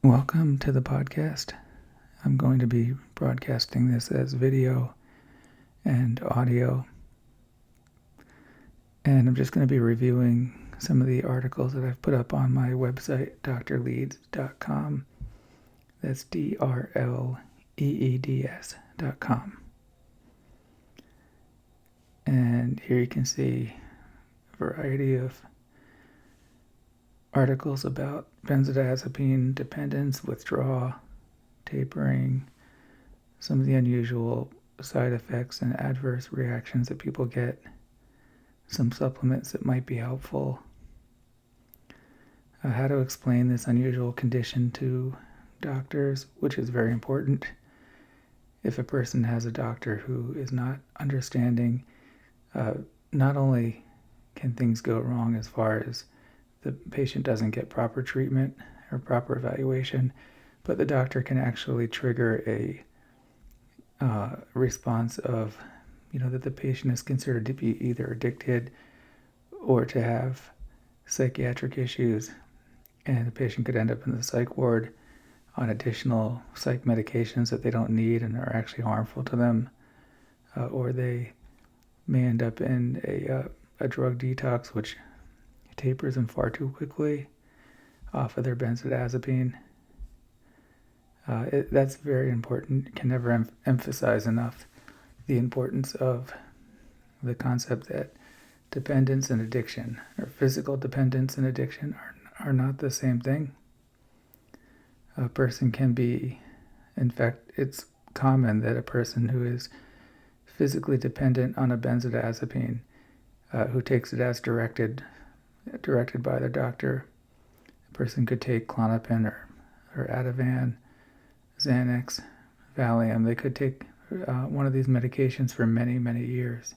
Welcome to the podcast. I'm going to be broadcasting this as video and audio, and I'm just going to be reviewing some of the articles that I've put up on my website, drleeds.com. That's DRLEEDS.com. And here you can see a variety of articles about benzodiazepine dependence, withdrawal, tapering, some of the unusual side effects and adverse reactions that people get, some supplements that might be helpful, how to explain this unusual condition to doctors, which is very important. If a person has a doctor who is not understanding, not only can things go wrong as far as the patient doesn't get proper treatment or proper evaluation, but the doctor can actually trigger a response of, that the patient is considered to be either addicted or to have psychiatric issues, and the patient could end up in the psych ward on additional psych medications that they don't need and are actually harmful to them, or they may end up in a drug detox which tapers them far too quickly off of their benzodiazepine. That's very important. Can never emphasize enough the importance of the concept that dependence and addiction, or physical dependence and addiction, are not the same thing. A person can be, in fact, it's common that a person who is physically dependent on a benzodiazepine, who takes it as directed by their doctor, a person could take Klonopin or Ativan, Xanax, Valium. They could take one of these medications for many, many years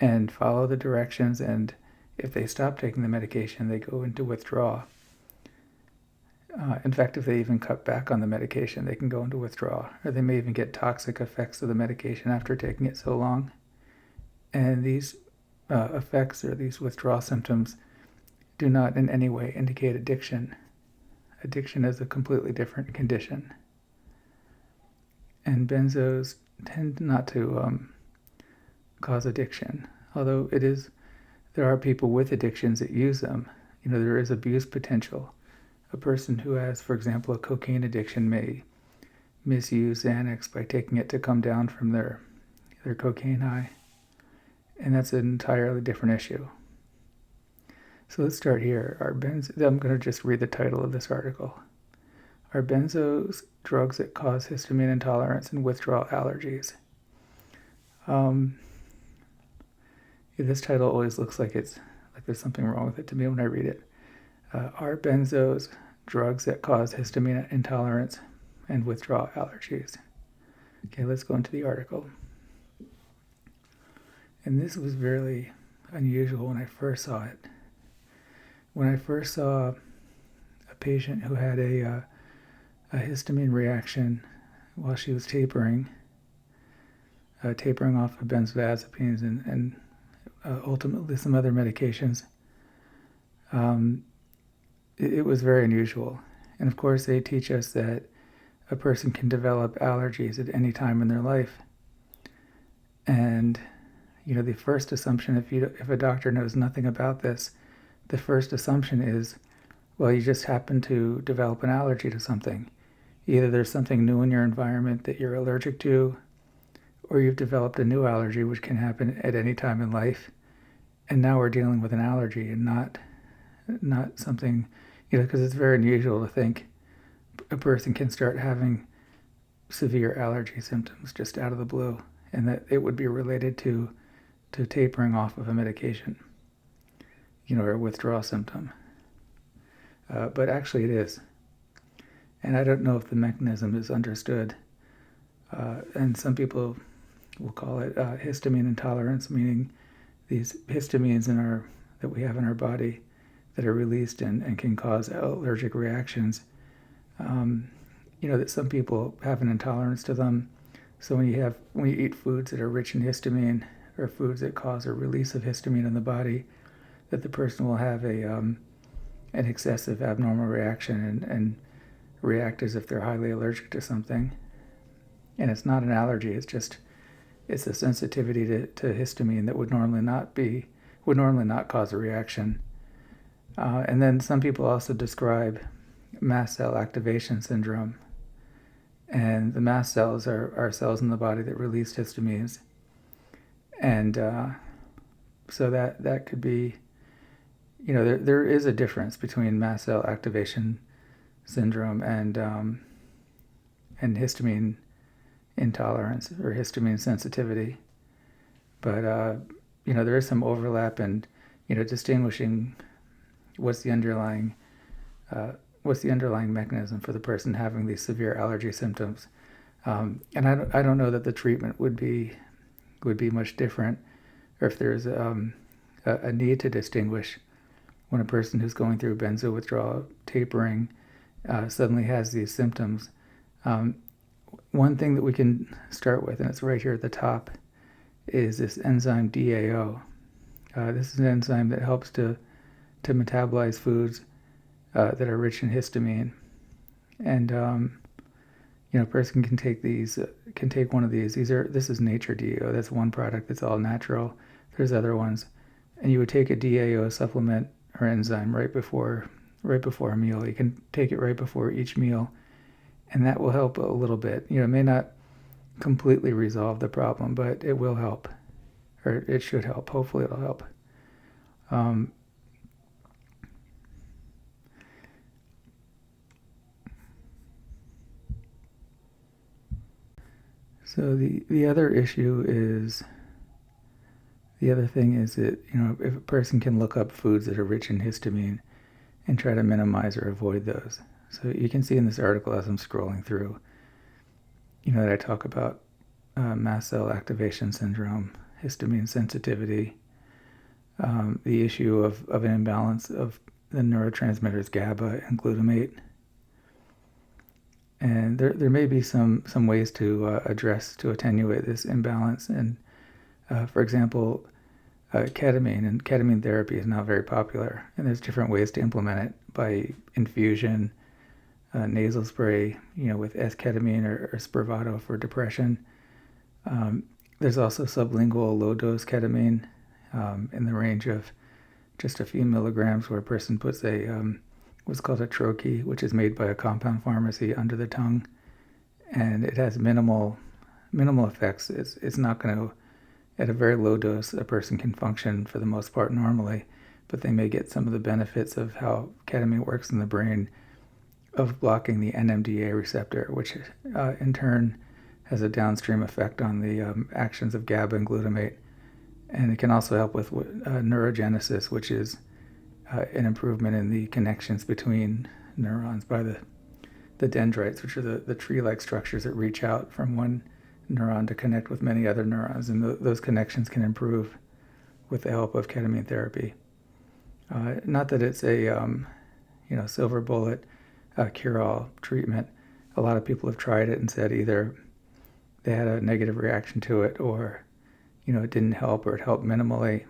and follow the directions, and if they stop taking the medication, they go into withdrawal. In fact, if they even cut back on the medication, they can go into withdrawal, or they may even get toxic effects of the medication after taking it so long. And these effects or these withdrawal symptoms do not in any way indicate addiction. Addiction is a completely different condition. And benzos tend not to cause addiction, although there are people with addictions that use them. There is abuse potential. A person who has, for example, a cocaine addiction may misuse Xanax by taking it to come down from their cocaine high, and that's an entirely different issue. So let's start here. I'm going to just read the title of this article. Are benzos drugs that cause histamine intolerance and withdrawal allergies? This title always looks like there's something wrong with it to me when I read it. Are benzos drugs that cause histamine intolerance and withdrawal allergies? Okay, let's go into the article. And this was very unusual when I first saw it. When I first saw a patient who had a histamine reaction while she was tapering off of benzodiazepines and ultimately some other medications, it was very unusual. And of course, they teach us that a person can develop allergies at any time in their life. And the first assumption, if a doctor knows nothing about this, the first assumption is, well, you just happen to develop an allergy to something. Either there's something new in your environment that you're allergic to, or you've developed a new allergy, which can happen at any time in life. And now we're dealing with an allergy and not something, because it's very unusual to think a person can start having severe allergy symptoms just out of the blue, and that it would be related to tapering off of a medication, or a withdrawal symptom. But actually it is. And I don't know if the mechanism is understood. And some people will call it histamine intolerance, meaning these histamines that we have in our body that are released and can cause allergic reactions. That some people have an intolerance to them. So when you eat foods that are rich in histamine, or foods that cause a release of histamine in the body, that the person will have an excessive abnormal reaction, and react as if they're highly allergic to something. And it's not an allergy, it's a sensitivity to histamine that would normally not cause a reaction. And then some people also describe Mast Cell Activation Syndrome. And the mast cells are cells in the body that release histamines. And so that could be, there is a difference between Mast Cell Activation Syndrome and histamine intolerance or histamine sensitivity. But, there is some overlap, and, distinguishing what's the underlying mechanism for the person having these severe allergy symptoms. And I don't know that the treatment would be much different, or if there's a need to distinguish when a person who's going through benzo withdrawal tapering suddenly has these symptoms. One thing that we can start with, and it's right here at the top, is this enzyme DAO. This is an enzyme that helps to metabolize foods that are rich in histamine. And a person can take one of these. This is Nature DAO. That's one product that's all natural. There's other ones. And you would take a DAO supplement or enzyme right before a meal. You can take it right before each meal, and that will help a little bit. It may not completely resolve the problem, but it will help, or it should help. Hopefully it'll help. So the other thing is that, if a person can look up foods that are rich in histamine and try to minimize or avoid those. So you can see in this article as I'm scrolling through, that I talk about Mast Cell Activation Syndrome, histamine sensitivity, the issue of an imbalance of the neurotransmitters GABA and glutamate. And there may be some ways to attenuate this imbalance. And for example, ketamine and ketamine therapy is now very popular, and there's different ways to implement it by infusion, nasal spray, with S-ketamine or Spravato for depression. There's also sublingual low-dose ketamine in the range of just a few milligrams, where a person puts what's called a troche, which is made by a compound pharmacy, under the tongue, and it has minimal effects. It's not going to, at a very low dose, a person can function for the most part normally, but they may get some of the benefits of how ketamine works in the brain, of blocking the NMDA receptor, which in turn has a downstream effect on the actions of GABA and glutamate. And it can also help with neurogenesis, which is an improvement in the connections between neurons by the dendrites, which are the tree-like structures that reach out from one neuron to connect with many other neurons. And those connections can improve with the help of ketamine therapy. Not that it's a silver bullet cure-all treatment. A lot of people have tried it and said either they had a negative reaction to it, or it didn't help, or it helped minimally.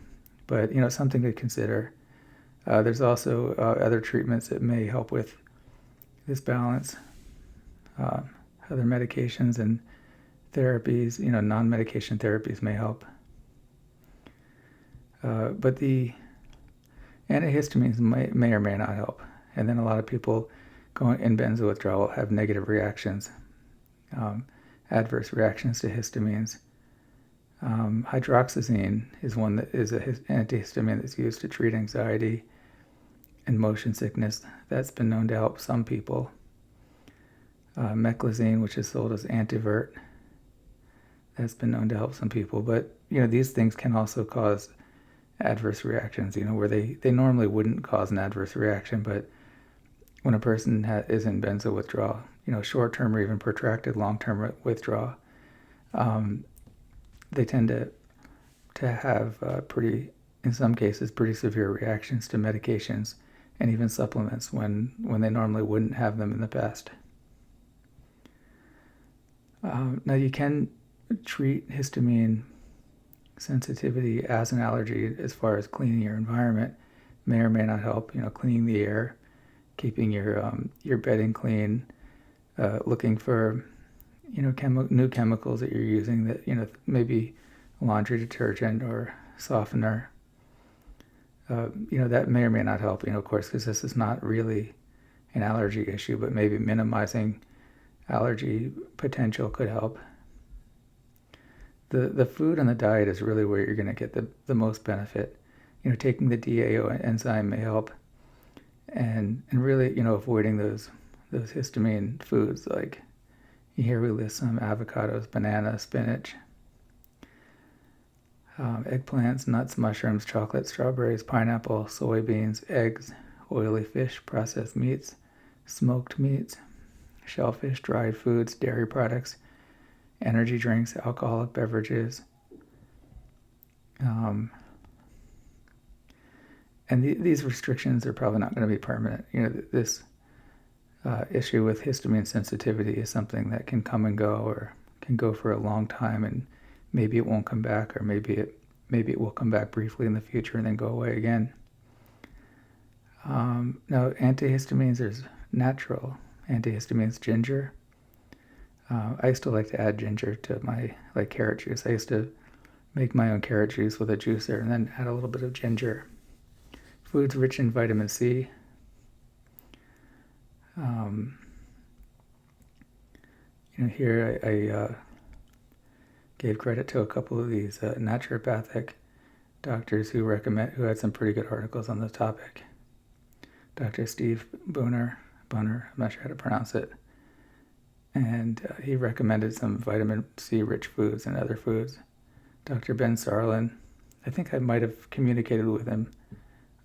But it's something to consider. There's also other treatments that may help with this balance. Other medications and therapies, non-medication therapies may help. But the antihistamines may or may not help. And then a lot of people going in benzo withdrawal have negative reactions, adverse reactions to histamines. Hydroxyzine is one that is an antihistamine that's used to treat anxiety and motion sickness. That's been known to help some people. Meclizine, which is sold as Antivert, that's been known to help some people. But these things can also cause adverse reactions, where they normally wouldn't cause an adverse reaction, but when a person is in benzo withdrawal, short-term or even protracted long-term withdrawal, they tend to have in some cases, pretty severe reactions to medications and even supplements when they normally wouldn't have them in the past. Now you can treat histamine sensitivity as an allergy as far as cleaning your environment. May or may not help, cleaning the air, keeping your bedding clean, looking for, new chemicals that you're using that, maybe laundry detergent or softener. That may or may not help, of course, because this is not really an allergy issue, but maybe minimizing allergy potential could help. The food and the diet is really where you're going to get the most benefit. Taking the DAO enzyme may help, and really, avoiding those histamine foods, like here we list some: avocados, bananas, spinach, eggplants, nuts, mushrooms, chocolate, strawberries, pineapple, soybeans, eggs, oily fish, processed meats, smoked meats, shellfish, dried foods, dairy products, energy drinks, alcoholic beverages. And these restrictions are probably not going to be permanent. This issue with histamine sensitivity is something that can come and go, or can go for a long time, and maybe it won't come back, or maybe it will come back briefly in the future and then go away again. Now, antihistamines, there's natural antihistamines, ginger. I used to like to add ginger to my carrot juice. I used to make my own carrot juice with a juicer and then add a little bit of ginger. Foods rich in vitamin C. Here I gave credit to a couple of these naturopathic doctors who had some pretty good articles on the topic. Dr. Steve Bunner, I'm not sure how to pronounce it, and he recommended some vitamin C rich foods and other foods. Dr. Ben Sarlin, I think I might have communicated with him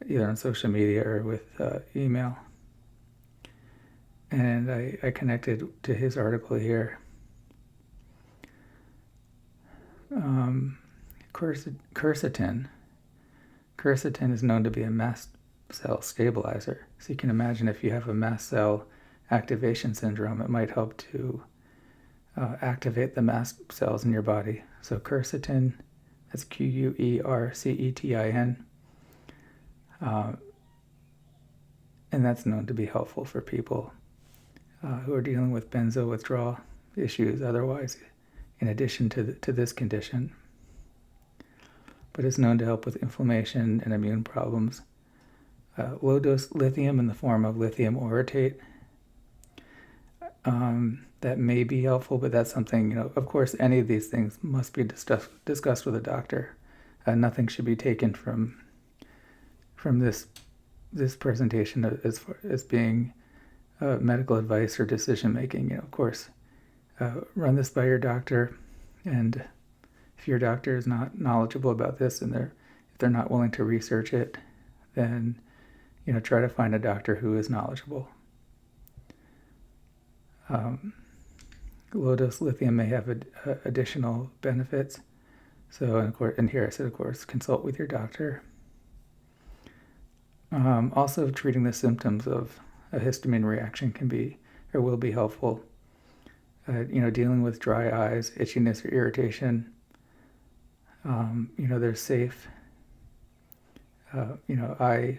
either on social media or with email, and I connected to his article here. Quercetin is known to be a mast cell stabilizer. So you can imagine if you have a mast cell activation syndrome, it might help to activate the mast cells in your body. So quercetin, that's Quercetin, and that's known to be helpful for people who are dealing with benzo withdrawal issues otherwise, in addition to this condition. But it's known to help with inflammation and immune problems. Low-dose lithium in the form of lithium orotate, that may be helpful, but that's something, of course, any of these things must be discussed with a doctor. Nothing should be taken from this presentation as far as being medical advice or decision making. Of course, run this by your doctor, and if your doctor is not knowledgeable about this and if they're not willing to research it, then try to find a doctor who is knowledgeable. Low-dose lithium may have additional benefits. So, and here I said, of course, consult with your doctor. Also, treating the symptoms of a histamine reaction can be or will be helpful. Dealing with dry eyes, itchiness, or irritation. There's safe, eye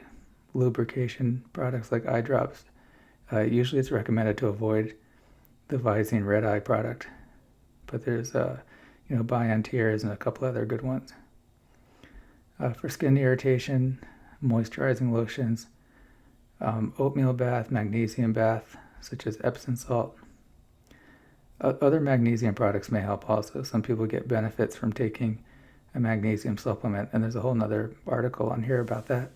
lubrication products like eye drops. Usually it's recommended to avoid the Visine red eye product, but there's Biontears and a couple other good ones. For skin irritation, moisturizing lotions, oatmeal bath, magnesium bath, such as Epsom salt. Other magnesium products may help also. Some people get benefits from taking a magnesium supplement, and there's a whole nother article on here about that.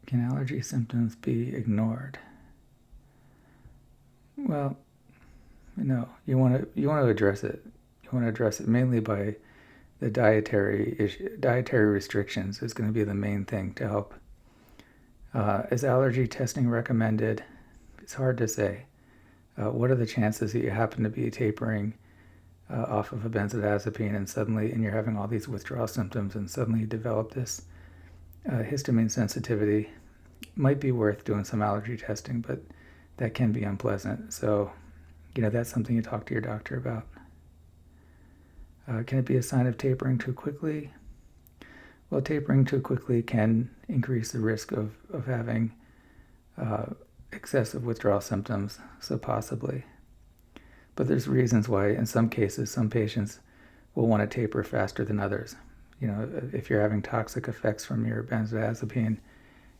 Can allergy symptoms be ignored? Well, you want to address it. You want to address it mainly by the dietary restrictions is going to be the main thing to help. Is allergy testing recommended? It's hard to say. What are the chances that you happen to be tapering off of a benzodiazepine and you're having all these withdrawal symptoms and suddenly you develop this histamine sensitivity? Might be worth doing some allergy testing, but that can be unpleasant. So, that's something you talk to your doctor about. Can it be a sign of tapering too quickly? Well, tapering too quickly can increase the risk of having excessive withdrawal symptoms, so possibly. But there's reasons why, in some cases, some patients will want to taper faster than others. If you're having toxic effects from your benzodiazepine,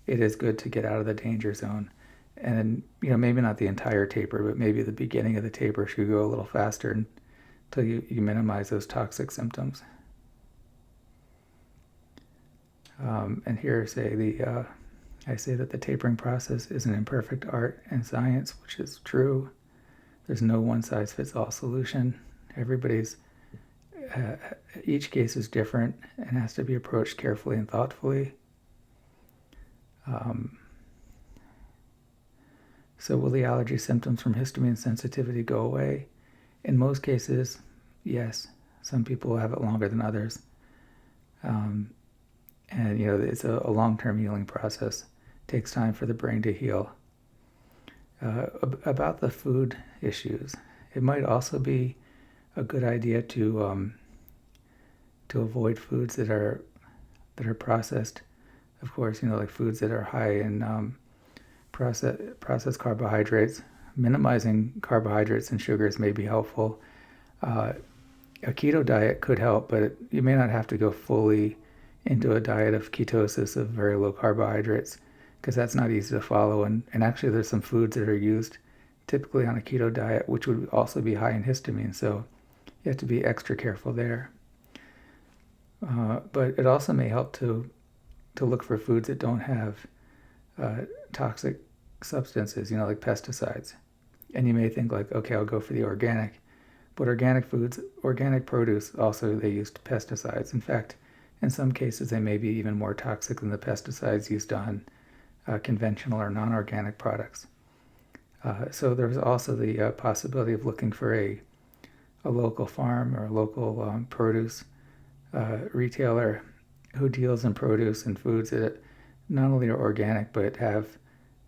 it is good to get out of the danger zone. And, maybe not the entire taper, but maybe the beginning of the taper should go a little faster until you minimize those toxic symptoms. And here I say that the tapering process is an imperfect art and science, which is true. There's no one-size-fits-all solution. Each case is different and has to be approached carefully and thoughtfully. So will the allergy symptoms from histamine sensitivity go away? In most cases, yes. Some people have it longer than others. And, it's a long-term healing process. It takes time for the brain to heal. About the food issues, it might also be a good idea to avoid foods that are processed. Of course, like foods that are high in processed carbohydrates. Minimizing carbohydrates and sugars may be helpful. A keto diet could help, but you may not have to go fully into a diet of ketosis of very low carbohydrates, because that's not easy to follow. And actually there's some foods that are used typically on a keto diet which would also be high in histamine, so you have to be extra careful there. But it also may help to look for foods that don't have toxic substances, like pesticides. And you may think like, okay, I'll go for the organic. But organic foods, organic produce, also they used pesticides. In fact, in some cases, they may be even more toxic than the pesticides used on conventional or non-organic products. So there's also the possibility of looking for a local farm or a local produce retailer who deals in produce and foods that not only are organic but have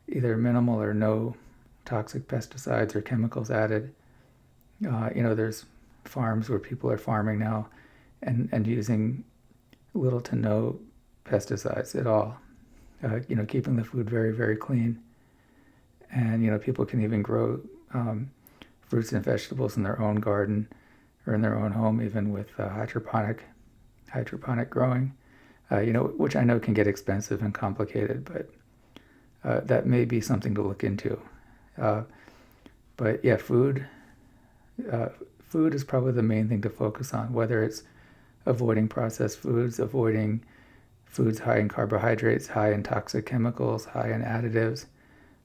either minimal or no toxic pesticides or chemicals added. There's farms where people are farming now and using little to no pesticides at all. Keeping the food very, very clean. And, people can even grow fruits and vegetables in their own garden or in their own home, even with hydroponic growing, which I know can get expensive and complicated, but that may be something to look into. But yeah, food is probably the main thing to focus on, whether it's avoiding processed foods, avoiding foods high in carbohydrates, high in toxic chemicals, high in additives,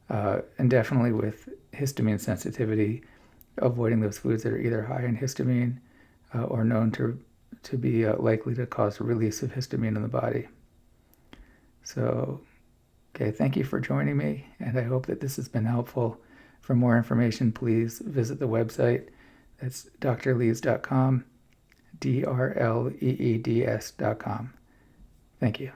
and definitely with histamine sensitivity, avoiding those foods that are either high in histamine or known to be likely to cause release of histamine in the body. So, okay, thank you for joining me, and I hope that this has been helpful. For more information, please visit the website. That's drleeds.com, drleeds.com. Thank you.